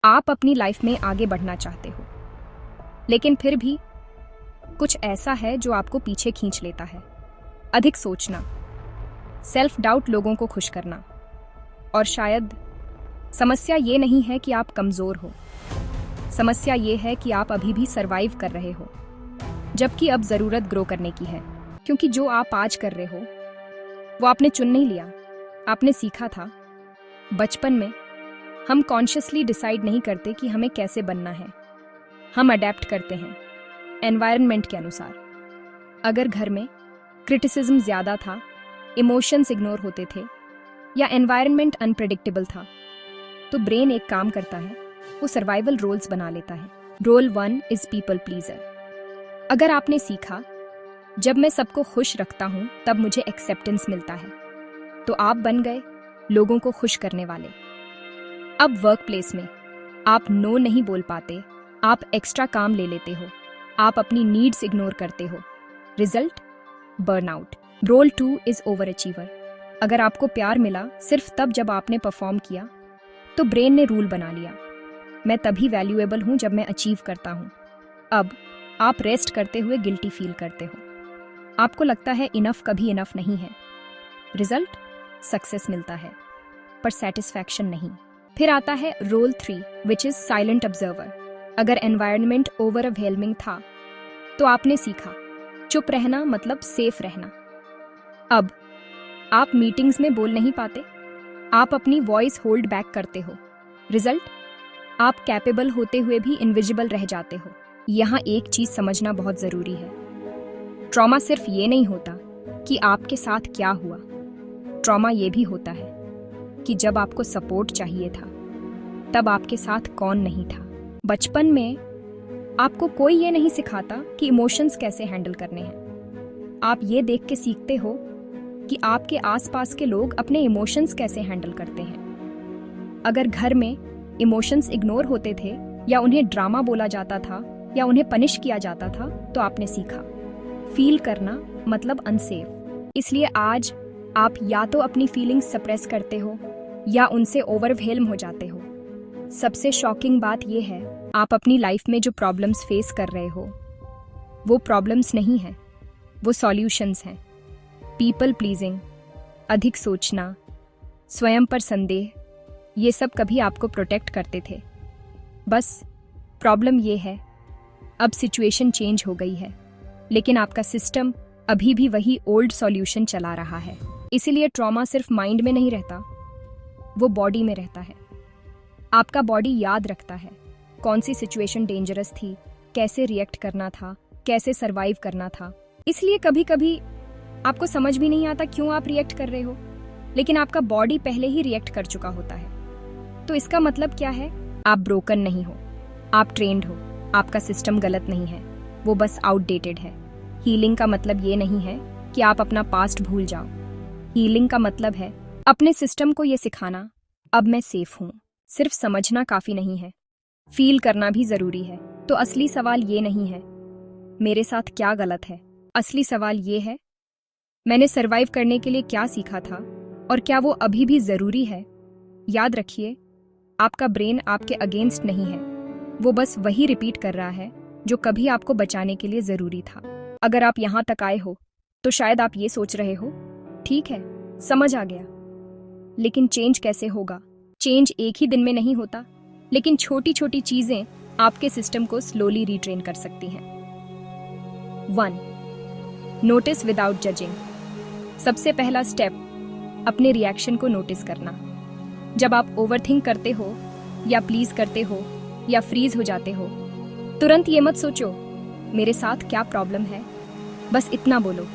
आप अपनी लाइफ में आगे बढ़ना चाहते हो, लेकिन फिर भी कुछ ऐसा है जो आपको पीछे खींच लेता है। अधिक सोचना, सेल्फ डाउट, लोगों को खुश करना, और शायद समस्या ये नहीं है कि आप कमजोर हो। समस्या ये है कि आप अभी भी सरवाइव कर रहे हो, जबकि अब जरूरत ग्रो करने की है। क्योंकि जो आप आज कर रहे हो वो आपने चुन नहीं लिया, आपने सीखा था। बचपन में हम कॉन्शियसली डिसाइड नहीं करते कि हमें कैसे बनना है, हम अडेप्ट करते हैं एनवायरनमेंट के अनुसार। अगर घर में क्रिटिसिज्म ज्यादा था, इमोशंस इग्नोर होते थे, या एनवायरनमेंट अनप्रेडिक्टेबल था, तो ब्रेन एक काम करता है, वो सर्वाइवल रोल्स बना लेता है। Role 1 is people pleaser. अगर आपने सीखा जब मैं सबको खुश रखता हूं तब मुझे एक्सेप्टेंस मिलता है, तो आप बन गए लोगों को खुश करने वाले। अब वर्क प्लेस में आप नो नहीं बोल पाते, आप एक्स्ट्रा काम ले लेते हो, आप अपनी नीड्स इग्नोर करते हो। Result, burnout. Role 2 is over achiever. अगर आपको प्यार मिला सिर्फ तब जब आपने परफॉर्म किया, तो ब्रेन ने रूल बना लिया, मैं तभी वैल्यूएबल हूं जब मैं अचीव करता हूं। अब आप रेस्ट करते हुए गिल्टी फील करते हो, आपको लगता है इनफ कभी इनफ नहीं है। रिजल्ट, सक्सेस मिलता है पर सेटिस्फैक्शन नहीं। फिर आता है role 3 which is silent observer. अगर एनवायरनमेंट ओवरवेलमिंग था तो आपने सीखा चुप रहना मतलब सेफ रहना। अब आप मीटिंग्स में बोल नहीं पाते, आप अपनी वॉइस होल्ड बैक करते हो। रिजल्ट, आप कैपेबल होते हुए भी इनविजिबल रह जाते हो। यहाँ एक चीज समझना बहुत जरूरी है, ट्रॉमा सिर्फ ये नहीं होता कि आपके साथ क्या हुआ, ट्रॉमा ये भी होता है कि जब आपको सपोर्ट चाहिए था तब आपके साथ कौन नहीं था। बचपन में आपको कोई ये नहीं सिखाता कि इमोशंस कैसे हैंडल करने हैं, आप ये देख के सीखते हो कि आपके आसपास के लोग अपने इमोशंस कैसे हैंडल करते हैं। अगर घर में इमोशंस इग्नोर होते थे, या उन्हें ड्रामा बोला जाता था, या उन्हें पनिश किया जाता था, तो आपने सीखा फील करना मतलब अनसेफ। इसलिए आज आप या तो अपनी फीलिंग्स सप्रेस करते हो या उनसे ओवरवेल्म हो जाते हो। सबसे शॉकिंग बात यह है, आप अपनी लाइफ में जो प्रॉब्लम्स फेस कर रहे हो वो प्रॉब्लम्स नहीं हैं, वो सॉल्यूशंस हैं। पीपल प्लीजिंग, अधिक सोचना, स्वयं पर संदेह, ये सब कभी आपको प्रोटेक्ट करते थे। बस प्रॉब्लम ये है, अब सिचुएशन चेंज हो गई है, लेकिन आपका सिस्टम अभी भी वही ओल्ड सॉल्यूशन चला रहा है। इसीलिए ट्रॉमा सिर्फ माइंड में नहीं रहता, वो बॉडी में रहता है। आपका बॉडी याद रखता है कौन सी सिचुएशन डेंजरस थी, कैसे रिएक्ट करना था, कैसे सरवाइव करना था। इसलिए कभी कभी आपको समझ भी नहीं आता क्यों आप रिएक्ट कर रहे हो, लेकिन आपका बॉडी पहले ही रिएक्ट कर चुका होता है। तो इसका मतलब क्या है, आप ब्रोकन नहीं हो, आप ट्रेंड हो, आपका सिस्टम गलत नहीं है, वो बस आउटडेटेड है। हीलिंग का मतलब ये नहीं है कि आप अपना पास्ट भूल जाओ, हीलिंग का मतलब है अपने सिस्टम को ये सिखाना, अब मैं सेफ हूँ। सिर्फ समझना काफी नहीं है, फील करना भी जरूरी है। तो असली सवाल ये नहीं है मेरे साथ क्या गलत है, असली सवाल ये है मैंने सरवाइव करने के लिए क्या सीखा था, और क्या वो अभी भी जरूरी है। याद रखिए, आपका ब्रेन आपके अगेंस्ट नहीं है, वो बस वही रिपीट कर रहा है जो कभी आपको बचाने के लिए जरूरी था। अगर आप यहाँ तक आए हो तो शायद आप ये सोच रहे हो, ठीक है समझ आ गया, लेकिन चेंज कैसे होगा। चेंज एक ही दिन में नहीं होता, लेकिन छोटी छोटी चीजें आपके सिस्टम को स्लोली रीट्रेन कर सकती हैं। 1. Notice without judging. सबसे पहला स्टेप, अपने रिएक्शन को नोटिस करना। जब आप ओवरथिंक करते हो, या प्लीज करते हो, या फ्रीज हो जाते हो, तुरंत ये मत सोचो मेरे साथ क्या प्रॉब्लम है, बस इतना बोलो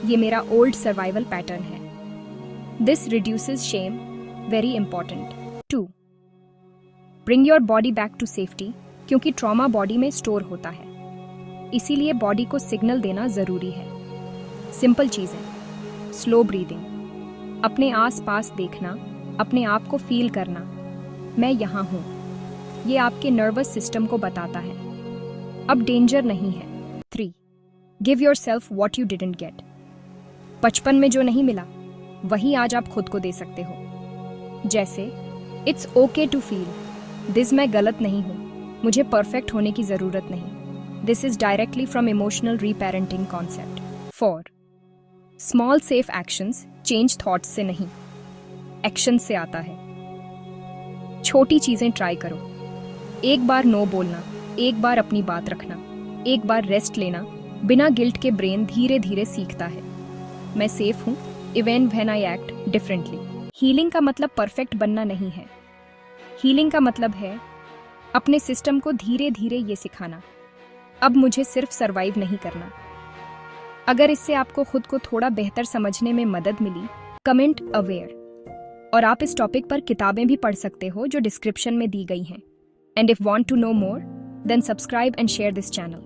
ये मेरा ओल्ड सर्वाइवल पैटर्न है। This reduces shame, very important. 2. Bring your body back to safety, क्योंकि ट्रॉमा बॉडी में स्टोर होता है, इसीलिए बॉडी को सिग्नल देना जरूरी है। सिंपल चीजें, स्लो ब्रीदिंग, अपने आस पास देखना, अपने आप को फील करना, मैं यहाँ हूँ, ये आपके नर्वस सिस्टम को बताता है अब डेंजर नहीं है। 3. Give your self what you didn't get. बचपन में जो नहीं मिला वही आज आप खुद को दे सकते हो। जैसे it's okay to feel, this मैं गलत नहीं हूँ, मुझे परफेक्ट होने की जरूरत नहीं। This is directly from emotional reparenting concept. 4 small safe actions change thoughts से नहीं, एक्शन से आता है। छोटी चीजें ट्राई करो। एक बार नो बोलना, एक बार अपनी बात रखना, एक बार रेस्ट लेना। बिना गिल्ट के ब्रेन धीरे धीरे सीखता है, मैं सेफ हूँ even when I act differently. Healing का मतलब परफेक्ट बनना नहीं है। हीलिंग का मतलब है अपने सिस्टम को धीरे धीरे ये सिखाना, अब मुझे सिर्फ सरवाइव नहीं करना। अगर इससे आपको खुद को थोड़ा बेहतर समझने में मदद मिली, कमेंट अवेयर। और आप इस टॉपिक पर किताबें भी पढ़ सकते हो जो डिस्क्रिप्शन में दी गई हैं। And if want to know more, then subscribe and share this channel.